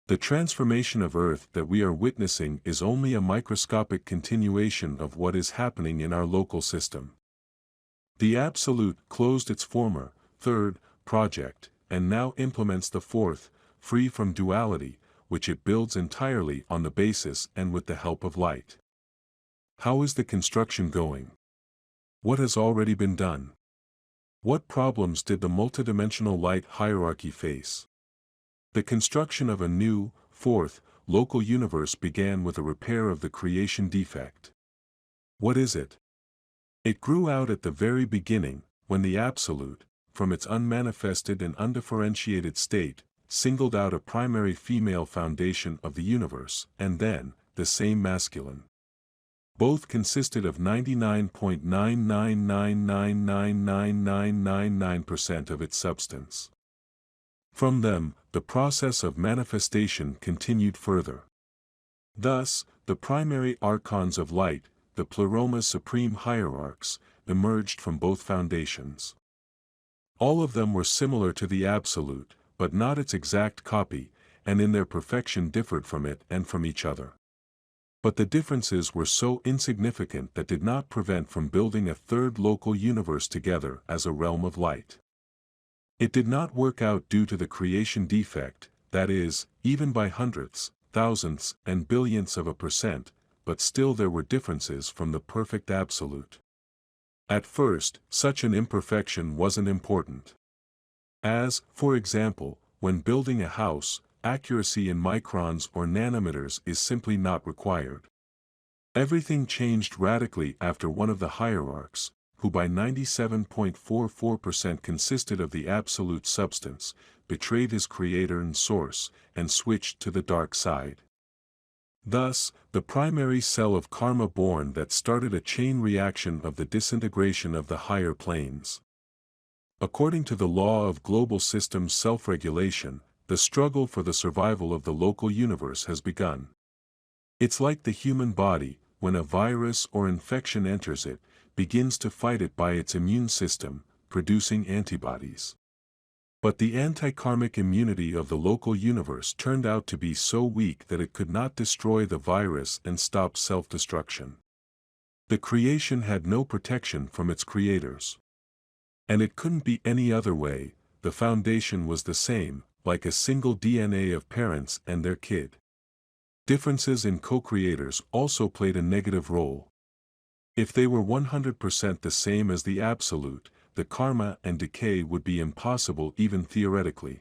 The transformation of Earth that we are witnessing is only a microscopic continuation of what is happening in our local system. The Absolute closed its former, third, project, and now implements the fourth, free from duality, which it builds entirely on the basis and with the help of light. How is the construction going? What has already been done? What problems did the multidimensional light hierarchy face? The construction of a new, fourth, local universe began with a repair of the creation defect. What is it? It grew out at the very beginning, when the Absolute, from its unmanifested and undifferentiated state, singled out a primary female foundation of the universe, and then, the same masculine. Both consisted of 99.999999999% of its substance. From them, the process of manifestation continued further. Thus, the primary archons of light, the Pleroma's supreme hierarchs, emerged from both foundations. All of them were similar to the Absolute, but not its exact copy, and in their perfection differed from it and from each other. But the differences were so insignificant that did not prevent from building a third local universe together as a realm of light. It did not work out due to the creation defect, that is, even by hundredths, thousandths, and billionths of a percent, but still there were differences from the perfect Absolute. At first, such an imperfection wasn't important. As, for example, when building a house, accuracy in microns or nanometers is simply not required. Everything changed radically after one of the hierarchs, who by 97.44% consisted of the absolute substance, betrayed his creator and source, and switched to the dark side. Thus, the primary cell of karma born that started a chain reaction of the disintegration of the higher planes. According to the law of global systems self-regulation, the struggle for the survival of the local universe has begun. It's like the human body, when a virus or infection enters it, begins to fight it by its immune system, producing antibodies. But the anti-karmic immunity of the local universe turned out to be so weak that it could not destroy the virus and stop self-destruction. The creation had no protection from its creators. And it couldn't be any other way, the foundation was the same, like a single DNA of parents and their kid. Differences in co-creators also played a negative role. If they were 100% the same as the Absolute, the karma and decay would be impossible even theoretically.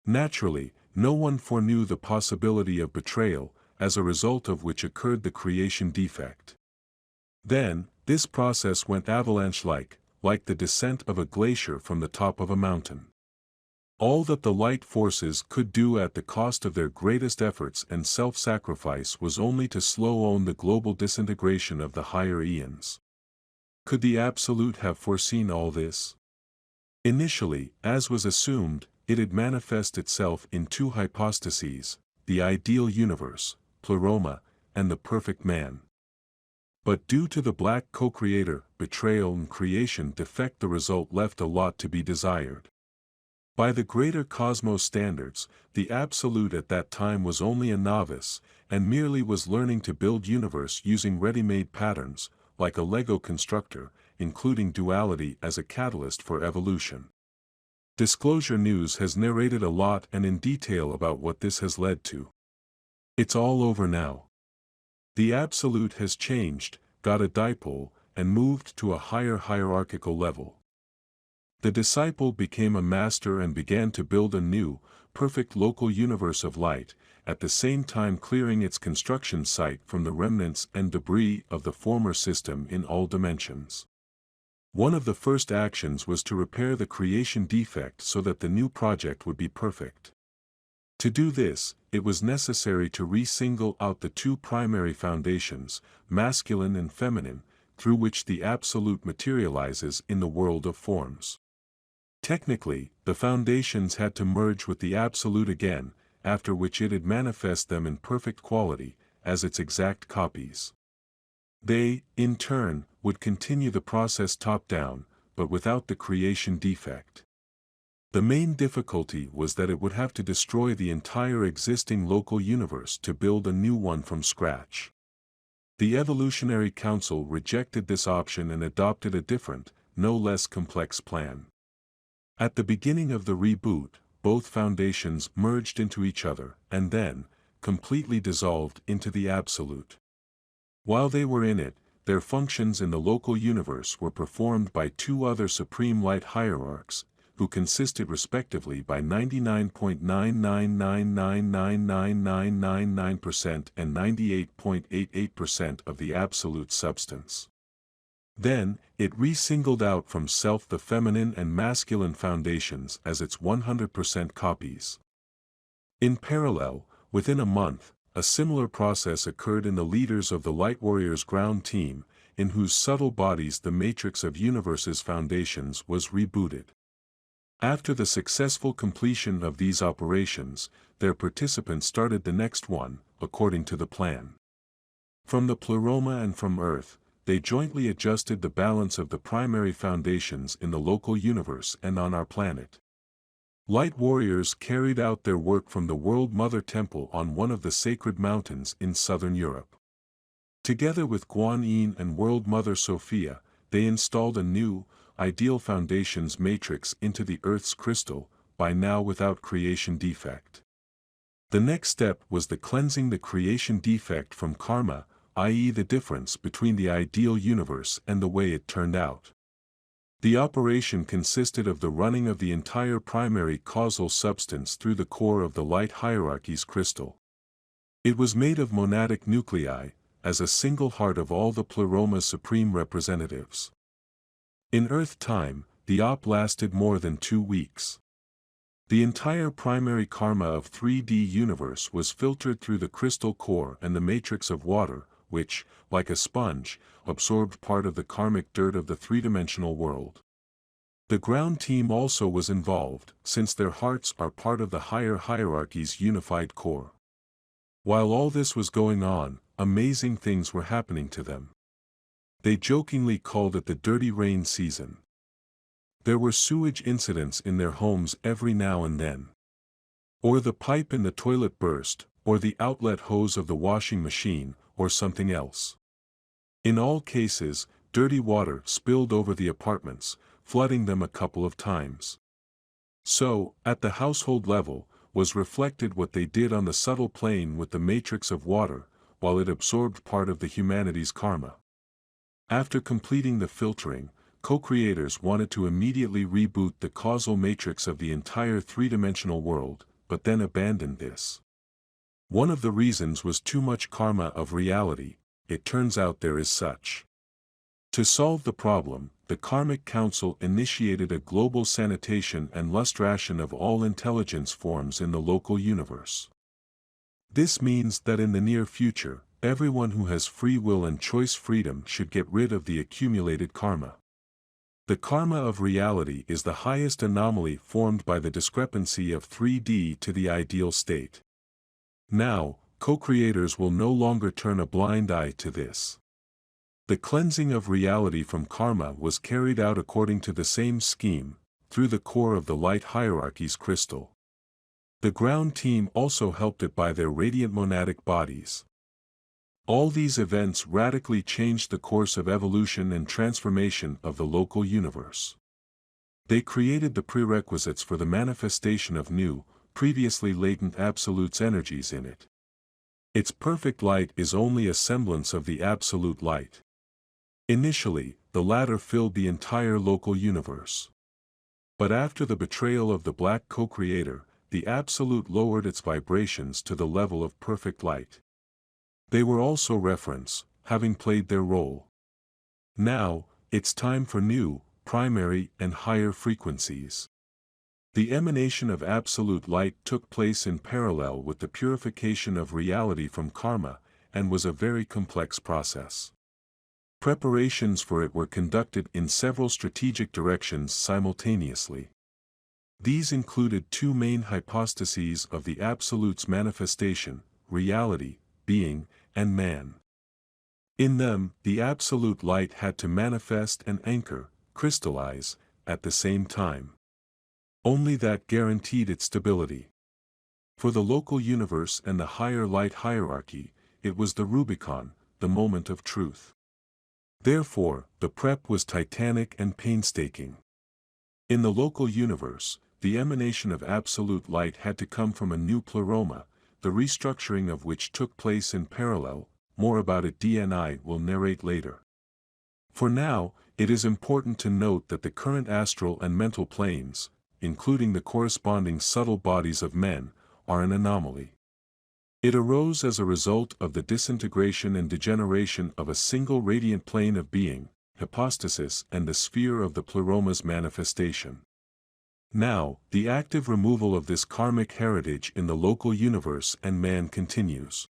Naturally, no one foreknew the possibility of betrayal, as a result of which occurred the creation defect. Then, this process went avalanche-like, like the descent of a glacier from the top of a mountain. All that the light forces could do at the cost of their greatest efforts and self-sacrifice was only to slow the global disintegration of the higher eons. Could the Absolute have foreseen all this? Initially, as was assumed, it had manifest itself in two hypostases, the ideal universe, Pleroma, and the perfect man. But due to the black co-creator, betrayal and creation defect, the result left a lot to be desired. By the greater cosmos standards, the Absolute at that time was only a novice, and merely was learning to build universe using ready-made patterns, like a Lego constructor, including duality as a catalyst for evolution. Disclosure News has narrated a lot and in detail about what this has led to. It's all over now. The Absolute has changed, got a dipole, and moved to a higher hierarchical level. The disciple became a master and began to build a new, perfect local universe of light, at the same time clearing its construction site from the remnants and debris of the former system in all dimensions. One of the first actions was to repair the creation defect so that the new project would be perfect. To do this, it was necessary to re-single out the two primary foundations, masculine and feminine, through which the Absolute materializes in the world of forms. Technically, the foundations had to merge with the Absolute again, after which it'd manifest them in perfect quality, as its exact copies. They, in turn, would continue the process top-down, but without the creation defect. The main difficulty was that it would have to destroy the entire existing local universe to build a new one from scratch. The Evolutionary Council rejected this option and adopted a different, no less complex plan. At the beginning of the reboot, both foundations merged into each other, and then, completely dissolved into the Absolute. While they were in it, their functions in the local universe were performed by two other Supreme Light Hierarchs, who consisted respectively by 99.999999999% and 98.88% of the absolute substance. Then, it re-singled out from self the feminine and masculine foundations as its 100% copies. In parallel, within a month, a similar process occurred in the leaders of the Light Warriors ground team, in whose subtle bodies the matrix of universes foundations was rebooted. After the successful completion of these operations, their participants started the next one, according to the plan. From the Pleroma and from Earth, they jointly adjusted the balance of the primary foundations in the local universe and on our planet. Light Warriors carried out their work from the World Mother Temple on one of the sacred mountains in southern Europe. Together with Guan Yin and World Mother Sophia, they installed a new, ideal foundations matrix into the Earth's crystal, by now without creation defect. The next step was the cleansing the creation defect from karma, i.e. the difference between the ideal universe and the way it turned out. The operation consisted of the running of the entire primary causal substance through the core of the light hierarchy's crystal. It was made of monadic nuclei, as a single heart of all the Pleroma's supreme representatives. In Earth time, the op lasted more than 2 weeks. The entire primary karma of 3D universe was filtered through the crystal core and the matrix of water, which, like a sponge, absorbed part of the karmic dirt of the three-dimensional world. The ground team also was involved, since their hearts are part of the higher hierarchy's unified core. While all this was going on, amazing things were happening to them. They jokingly called it the dirty rain season. There were sewage incidents in their homes every now and then. Or the pipe in the toilet burst, or the outlet hose of the washing machine, or something else. In all cases, dirty water spilled over the apartments, flooding them a couple of times. So, at the household level, was reflected what they did on the subtle plane with the matrix of water, while it absorbed part of the humanity's karma. After completing the filtering, co-creators wanted to immediately reboot the causal matrix of the entire three-dimensional world, but then abandoned this. One of the reasons was too much karma of reality. It turns out there is such. To solve the problem, the Karmic Council initiated a global sanitation and lustration of all intelligence forms in the local universe. This means that in the near future, everyone who has free will and choice freedom should get rid of the accumulated karma. The karma of reality is the highest anomaly formed by the discrepancy of 3D to the ideal state. Now, co-creators will no longer turn a blind eye to this. The cleansing of reality from karma was carried out according to the same scheme, through the core of the light hierarchy's crystal. The ground team also helped it by their radiant monadic bodies. All these events radically changed the course of evolution and transformation of the local universe. They created the prerequisites for the manifestation of new, previously latent absolute's energies in it. Its perfect light is only a semblance of the absolute light. Initially, the latter filled the entire local universe. But after the betrayal of the black co-creator, the absolute lowered its vibrations to the level of perfect light. They were also reference, having played their role. Now, it's time for new, primary and higher frequencies. The emanation of absolute light took place in parallel with the purification of reality from karma, and was a very complex process. Preparations for it were conducted in several strategic directions simultaneously. These included two main hypostases of the Absolute's manifestation, reality, being, and man. In them, the Absolute Light had to manifest and anchor, crystallize, at the same time. Only that guaranteed its stability. For the local universe and the higher light hierarchy, it was the Rubicon, the moment of truth. Therefore, the prep was titanic and painstaking. In the local universe, the emanation of absolute light had to come from a new pleroma, the restructuring of which took place in parallel. More about it DNI will narrate later. For now, it is important to note that the current astral and mental planes, including the corresponding subtle bodies of men, are an anomaly. It arose as a result of the disintegration and degeneration of a single radiant plane of being, hypostasis, and the sphere of the pleroma's manifestation. Now, the active removal of this karmic heritage in the local universe and man continues.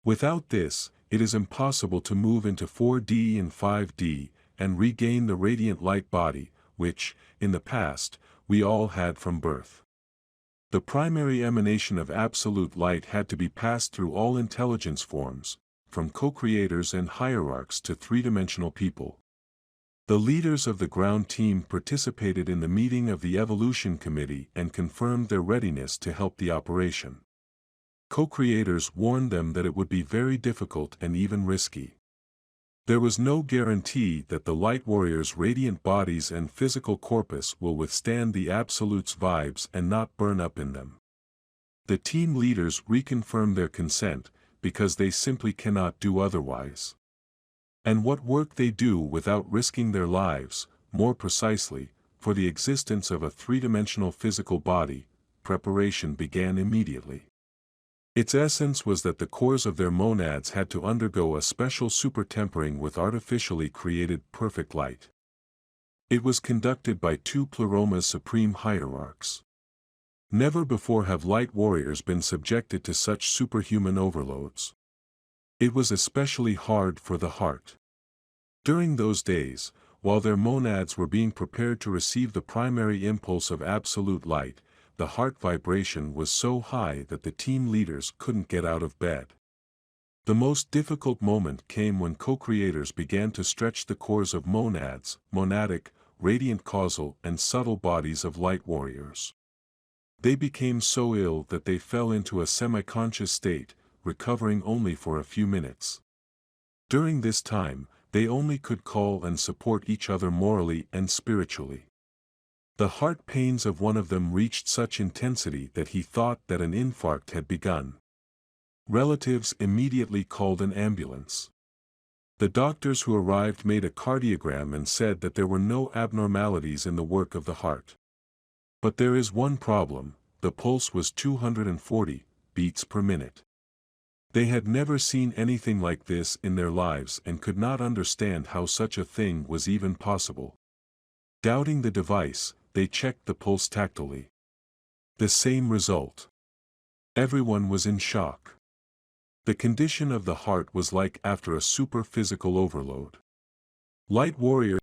Without this, it is impossible to move into 4D and 5D, and regain the radiant light body, which, in the past, we all had from birth. The primary emanation of absolute light had to be passed through all intelligence forms, from co-creators and hierarchs to three-dimensional people. The leaders of the ground team participated in the meeting of the Evolution Committee and confirmed their readiness to help the operation. Co-creators warned them that it would be very difficult and even risky. There was no guarantee that the Light Warriors' radiant bodies and physical corpus will withstand the Absolute's vibes and not burn up in them. The team leaders reconfirmed their consent, because they simply cannot do otherwise. And what work they do without risking their lives, more precisely, for the existence of a three-dimensional physical body, preparation began immediately. Its essence was that the cores of their monads had to undergo a special supertempering with artificially created perfect light. It was conducted by two Pleroma's supreme hierarchs. Never before have light warriors been subjected to such superhuman overloads. It was especially hard for the heart. During those days, while their monads were being prepared to receive the primary impulse of absolute light, the heart vibration was so high that the team leaders couldn't get out of bed. The most difficult moment came when co-creators began to stretch the cores of monads, monadic, radiant causal and subtle bodies of light warriors. They became so ill that they fell into a semi-conscious state, recovering only for a few minutes. During this time, they only could call and support each other morally and spiritually. The heart pains of one of them reached such intensity that he thought that an infarct had begun. Relatives immediately called an ambulance. The doctors who arrived made a cardiogram and said that there were no abnormalities in the work of the heart. But there is one problem: the pulse was 240 beats per minute. They had never seen anything like this in their lives and could not understand how such a thing was even possible. Doubting the device, they checked the pulse tactily. The same result. Everyone was in shock. The condition of the heart was like after a super-physical overload. Light warriors